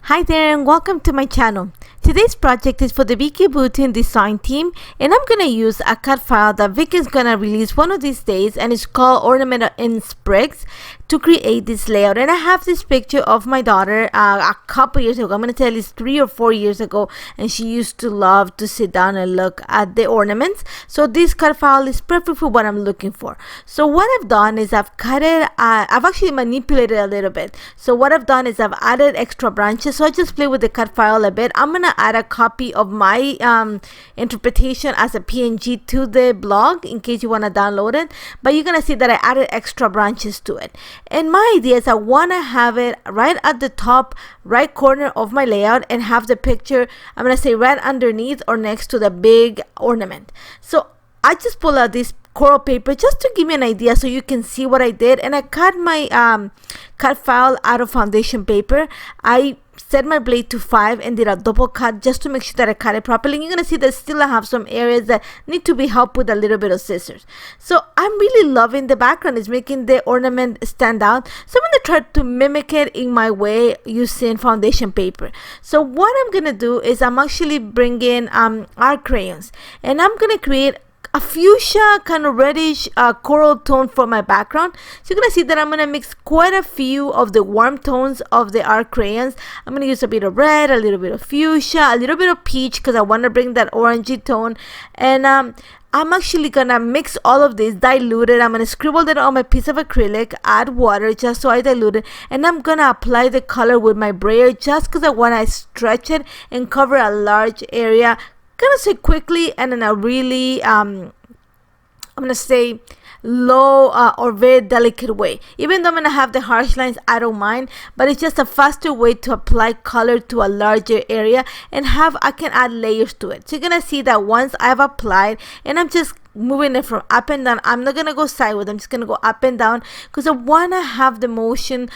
Hi there and welcome to my channel. Today's project is for the Vicki Boutin design team, and I'm going to use a cut file that Vicky is going to release one of these days, and it's called Ornament in Sprigs, to create this layout. And I have this picture of my daughter a couple years ago. I'm going to tell you it's 3 or 4 years ago, and she used to love to sit down and look at the ornaments. So this cut file is perfect for what I'm looking for. So what I've done is I've cut it, I've actually manipulated a little bit. So what I've done is I've added extra branches. So I just play with the cut file a bit. I'm going to add a copy of my interpretation as a PNG to the blog in case you want to download it. But you're going to see that I added extra branches to it. And my idea is I want to have it right at the top right corner of my layout and have the picture, I'm going to say, right underneath or next to the big ornament. So I just pull out this coral paper just to give me an idea so you can see what I did. And I cut my cut file out of foundation paper. I set my blade to 5 and did a double cut just to make sure that I cut it properly. And you're going to see that still I have some areas that need to be helped with a little bit of scissors. So I'm really loving the background. It's making the ornament stand out. So I'm going to try to mimic it in my way using foundation paper. So what I'm going to do is I'm actually bringing art crayons, and I'm going to create a fuchsia kind of reddish coral tone for my background. So you're gonna see that I'm gonna mix quite a few of the warm tones of the art crayons. I'm gonna use a bit of red, a little bit of fuchsia, a little bit of peach because I want to bring that orangey tone. And I'm actually gonna mix all of this, dilute it. I'm gonna scribble that on my piece of acrylic, add water just so I dilute it, and I'm gonna apply the color with my brayer just because I want to stretch it and cover a large area, gonna say quickly and in a really I'm gonna say low or very delicate way. Even though I'm gonna have the harsh lines, I don't mind, but it's just a faster way to apply color to a larger area and I can add layers to it. So you're gonna see that once I've applied, and I'm just moving it from up and down. I'm not gonna go sideways, I'm just gonna go up and down because I wanna have the motion.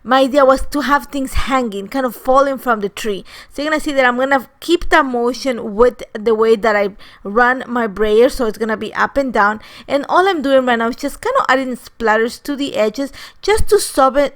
My idea was to have things hanging, kind of falling from the tree. So you're gonna see that I'm gonna keep that motion with the way that I run my brayer, so it's gonna be up and down. And all I'm doing right now is just kind of adding splatters to the edges just to soften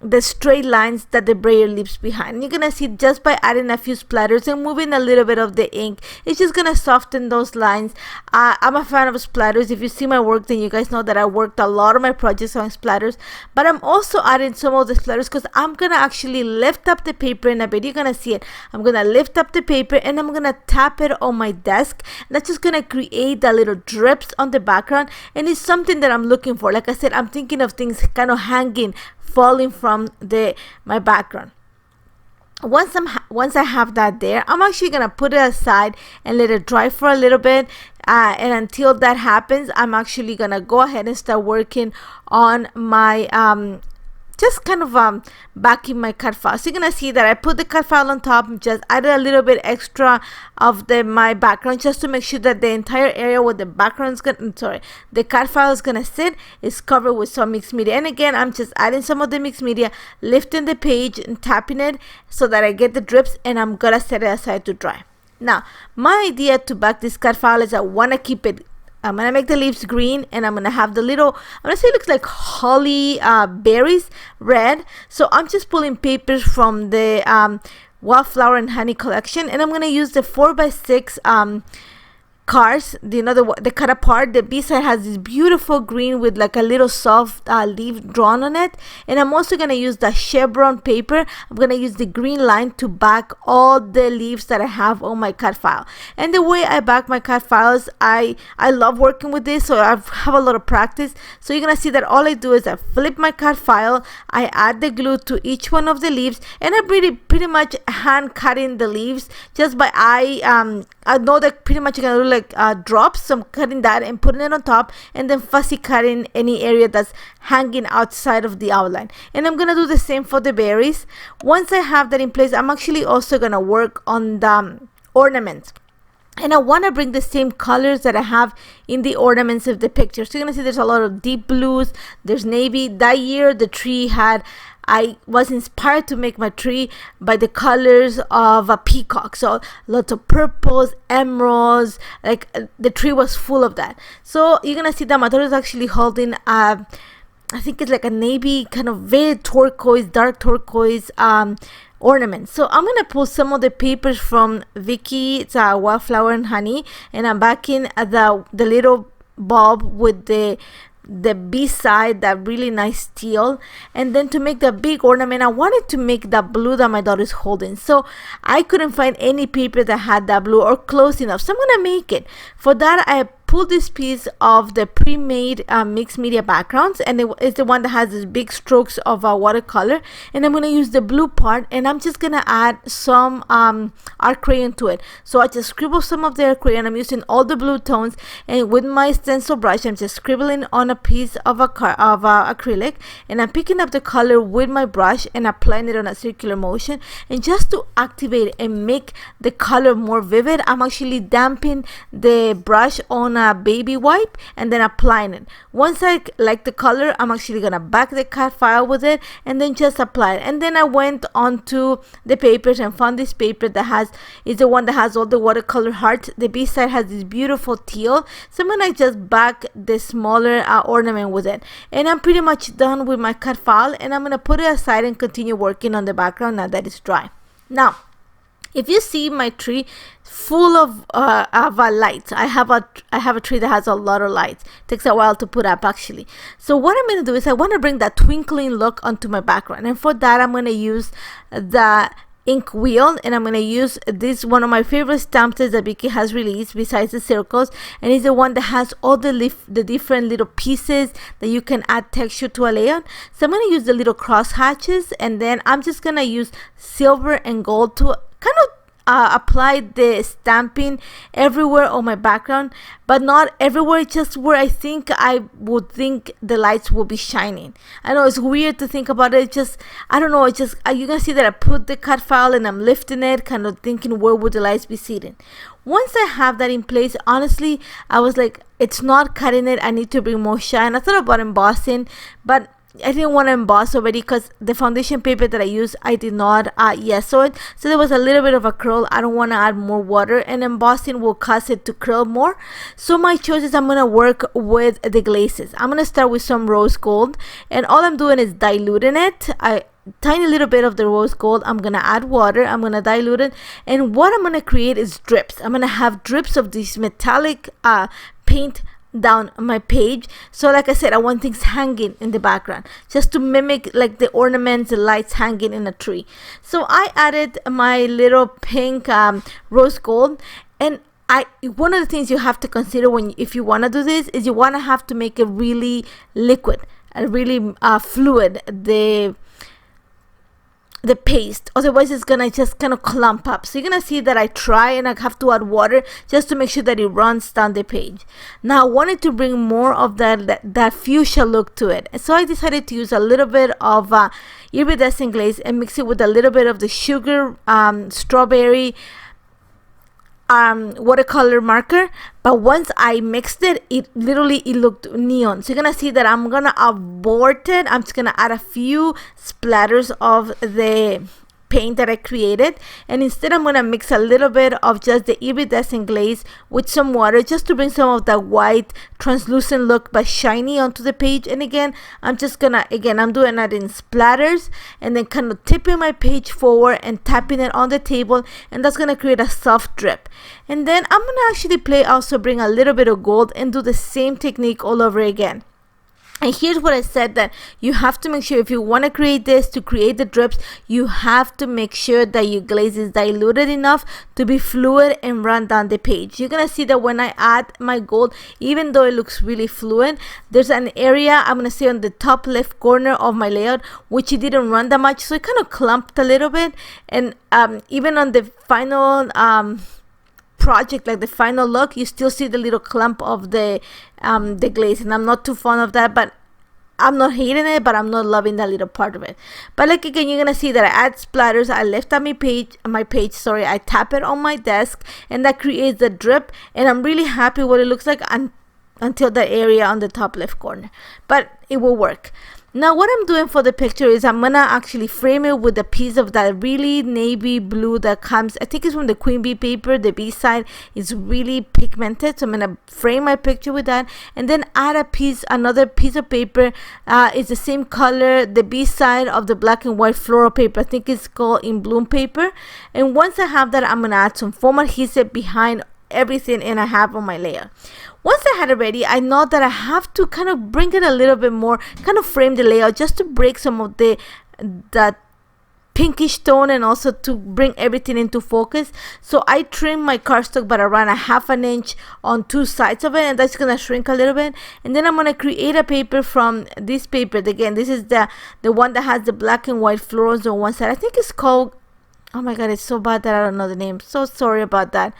the straight lines that the brayer leaves behind. And you're gonna see just by adding a few splatters and moving a little bit of the ink, it's just gonna soften those lines. I'm a fan of splatters. If you see my work, then you guys know that I worked a lot of my projects on splatters, but I'm also adding some of the splatters because I'm gonna actually lift up the paper in a bit. You're gonna see it. I'm gonna lift up the paper and I'm gonna tap it on my desk. And that's just gonna create the little drips on the background, and it's something that I'm looking for. Like I said, I'm thinking of things kind of hanging, falling from my background. Once I have that there, I'm actually gonna put it aside and let it dry for a little bit, and until that happens, I'm actually gonna go ahead and start working on my just kind of backing my cut file. So you're gonna see that I put the cut file on top, just added a little bit extra of my background just to make sure that the entire area where the background is the cut file is gonna sit is covered with some mixed media. And again, I'm just adding some of the mixed media, lifting the page and tapping it so that I get the drips, and I'm gonna set it aside to dry. Now my idea to back this cut file is I want to keep it, I'm gonna make the leaves green, and I'm gonna have the little, I'm gonna say it looks like holly berries red. So I'm just pulling papers from the Wildflower and Honey collection, and I'm gonna use the 4x6 cards, the cut apart. The B side has this beautiful green with like a little soft leaf drawn on it, and I'm also going to use the chevron paper. I'm going to use the green line to back all the leaves that I have on my cut file. And the way I back my cut files, I love working with this, so I have a lot of practice. So you're going to see that all I do is I flip my cut file, I add the glue to each one of the leaves, and I'm pretty much hand cutting the leaves just by I know that pretty much you're gonna do like drops, so I'm cutting that and putting it on top, and then fussy cutting any area that's hanging outside of the outline. And I'm gonna do the same for the berries. Once I have that in place, I'm actually also gonna work on the ornaments. And I want to bring the same colors that I have in the ornaments of the picture. So you're going to see there's a lot of deep blues, there's navy. That year the tree had, I was inspired to make my tree by the colors of a peacock. So lots of purples, emeralds, like the tree was full of that. So you're going to see that my daughter is actually holding a I think it's like a navy kind of very turquoise, dark turquoise ornament. So I'm gonna pull some of the papers from Vicki. It's a wildflower and honey, and I'm backing the little bulb with the B-side, that really nice teal. And then to make the big ornament, I wanted to make that blue that my daughter is holding. So I couldn't find any paper that had that blue or close enough. So I'm gonna make it. For that, I pulled this piece of the pre-made mixed media backgrounds, and it's the one that has these big strokes of watercolor, and I'm going to use the blue part, and I'm just going to add some art crayon to it. So I just scribble some of the art crayon. I'm using all the blue tones, and with my stencil brush I'm just scribbling on a piece of acrylic, and I'm picking up the color with my brush and applying it on a circular motion. And just to activate and make the color more vivid, I'm actually damping the brush on a baby wipe and then applying it. Once I like the color, I'm actually gonna back the cut file with it and then just apply it. And then I went onto the papers and found this paper that is the one that has all the watercolor hearts. The B side has this beautiful teal, so I'm gonna just back the smaller ornament with it. And I'm pretty much done with my cut file, and I'm gonna put it aside and continue working on the background now that it's dry. Now, if you see my tree full of lights, I have a tree that has a lot of lights. It takes a while to put up actually. So what I'm going to do is I want to bring that twinkling look onto my background, and for that I'm going to use the ink wheel, and I'm going to use this one of my favorite stamps that Vicki has released besides the circles, and it's the one that has all the different little pieces that you can add texture to a layout. So I'm going to use the little cross hatches, and then I'm just going to use silver and gold to kind of apply the stamping everywhere on my background, but not everywhere, just where I would think the lights will be shining. I know it's weird to think about it, just I don't know, you're gonna see that I put the cut file and I'm lifting it, kind of thinking where would the lights be sitting. Once I have that in place, honestly, I was like, it's not cutting it, I need to bring more shine. I thought about embossing, but I didn't want to emboss already because the foundation paper that I used, I did not yeso it, so there was a little bit of a curl. I don't want to add more water, and embossing will cause it to curl more. So my choice is I'm going to work with the glazes. I'm going to start with some rose gold, and all I'm doing is diluting it. Tiny little bit of the rose gold. I'm gonna add water, I'm gonna dilute it, and what I'm gonna create is drips. I'm gonna have drips of this metallic paint down my page. So like I said, I want things hanging in the background just to mimic like the ornaments, the lights hanging in a tree. So I added my little pink rose gold, and one of the things you have to consider if you want to do this is you want to have to make it really liquid, really fluid, the paste, otherwise it's gonna just kind of clump up. So you're gonna see that I try and I have to add water just to make sure that it runs down the page. Now I wanted to bring more of that fuchsia look to it, so I decided to use a little bit of iridescent glaze and mix it with a little bit of the sugar strawberry watercolor marker. But once I mixed it, it looked neon. So you're gonna see that I'm gonna abort it. I'm just gonna add a few splatters of the paint that I created, and instead I'm gonna mix a little bit of just the iridescent glaze with some water just to bring some of that white translucent look but shiny onto the page. And again, I'm doing that in splatters, and then kind of tipping my page forward and tapping it on the table, and that's gonna create a soft drip. And then I'm gonna actually bring a little bit of gold and do the same technique all over again. And here's what I said, that you have to make sure if you want to create the drips, you have to make sure that your glaze is diluted enough to be fluid and run down the page. You're going to see that when I add my gold, even though it looks really fluid, there's an area, I'm going to say on the top left corner of my layout, which it didn't run that much, so it kind of clumped a little bit. And even on the final project, like the final look, you still see the little clump of the glaze, and I'm not too fond of that, but I'm not hating it, but I'm not loving that little part of it. But like again, you're gonna see that I add splatters, I lift up my page, I tap it on my desk, and that creates the drip, and I'm really happy what it looks like until the area on the top left corner, but it will work. Now what I'm doing for the picture is I'm gonna actually frame it with a piece of that really navy blue that comes, I think it's from the Queen Bee paper. The B side is really pigmented, so I'm gonna frame my picture with that, and then add another piece of paper. It's the same color, the B side of the black and white floral paper. I think it's called In Bloom paper. And once I have that, I'm gonna add some foam adhesive behind everything and I have on my layer. Once I had it ready, I know that I have to kind of bring it a little bit more, kind of frame the layout just to break some of that pinkish tone and also to bring everything into focus. So I trimmed my cardstock by around a ½ inch on two sides of it, and that's gonna shrink a little bit. And then I'm gonna create a paper from this paper. Again, this is the one that has the black and white florals on one side. I think it's called, oh my god, it's so bad that I don't know the name, so sorry about that.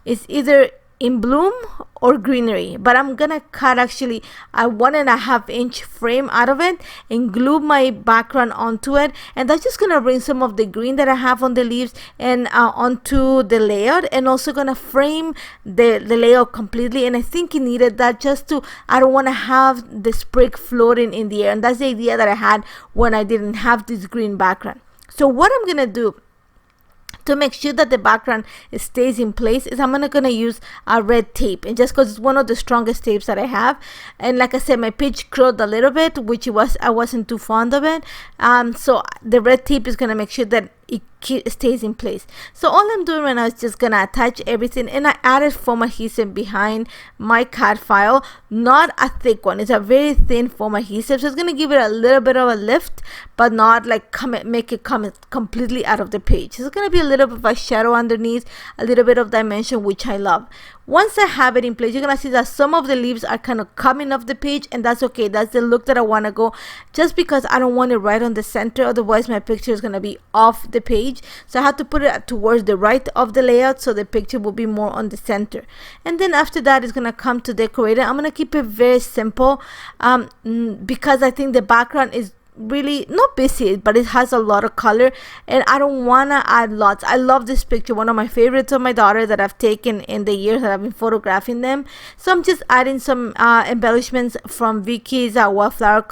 It's either In Bloom or Greenery, but I'm gonna cut actually a 1½ inch frame out of it and glue my background onto it, and that's just gonna bring some of the green that I have on the leaves and onto the layout, and also gonna frame the layout completely. And I think it needed that just to, I don't want to have the sprig floating in the air, and that's the idea that I had when I didn't have this green background. So what I'm gonna do to make sure that the background stays in place is I'm gonna use a red tape, and just because it's one of the strongest tapes that I have. And like I said, my page curled a little bit, which I wasn't too fond of it. So the red tape is gonna make sure that it stays in place. So all I'm doing right now is just gonna attach everything, and I added foam adhesive behind my CAD file, not a thick one, it's a very thin foam adhesive, so it's gonna give it a little bit of a lift, but not like make it come completely out of the page. So it's gonna be a little bit of a shadow underneath, a little bit of dimension, which I love. Once I have it in place, you're gonna see that some of the leaves are kind of coming off the page, and that's okay. That's the look that I want to go, just because I don't want it right on the center, otherwise my picture is gonna be off the page. So I have to put it towards the right of the layout so the picture will be more on the center. And then after that, it's gonna come to decorate it. I'm gonna keep it very simple because I think the background is really not busy, but it has a lot of color, and I don't want to add lots. I love this picture, one of my favorites of my daughter that I've taken in the years that I've been photographing them. So I'm just adding some embellishments from Vicki's Wildflower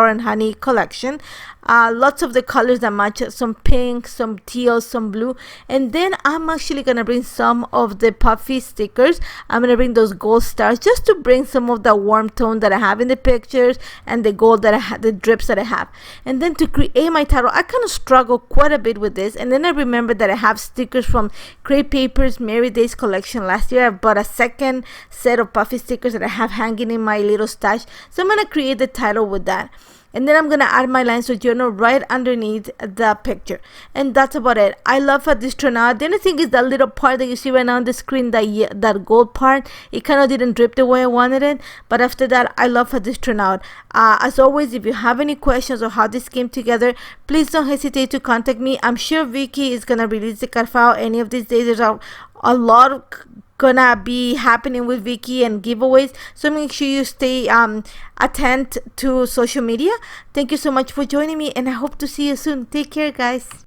and Honey collection. Lots of the colors that match, some pink, some teal, some blue. And then I'm actually gonna bring some of the puffy stickers. I'm gonna bring those gold stars just to bring some of the warm tone that I have in the pictures and the gold that I have, the drips that I have. And then to create my title, I kind of struggle quite a bit with this, and then I remember that I have stickers from Crepe Paper's Mary Days collection last year. I bought a second set of puffy stickers that I have hanging in my little stash, so I'm gonna create the title with that. And then I'm gonna add my lines of journal right underneath the picture, and that's about it. I love how this turned out. The only thing is that little part that you see right now on the screen, that gold part, it kind of didn't drip the way I wanted it, but after that, I love how this turned out. As always, if you have any questions or how this came together, please don't hesitate to contact me. I'm sure Vicki is gonna release the card file any of these days. There's a lot gonna be happening with Vicki and giveaways, so make sure you stay attentive to social media. Thank you so much for joining me, and I hope to see you soon. Take care, guys.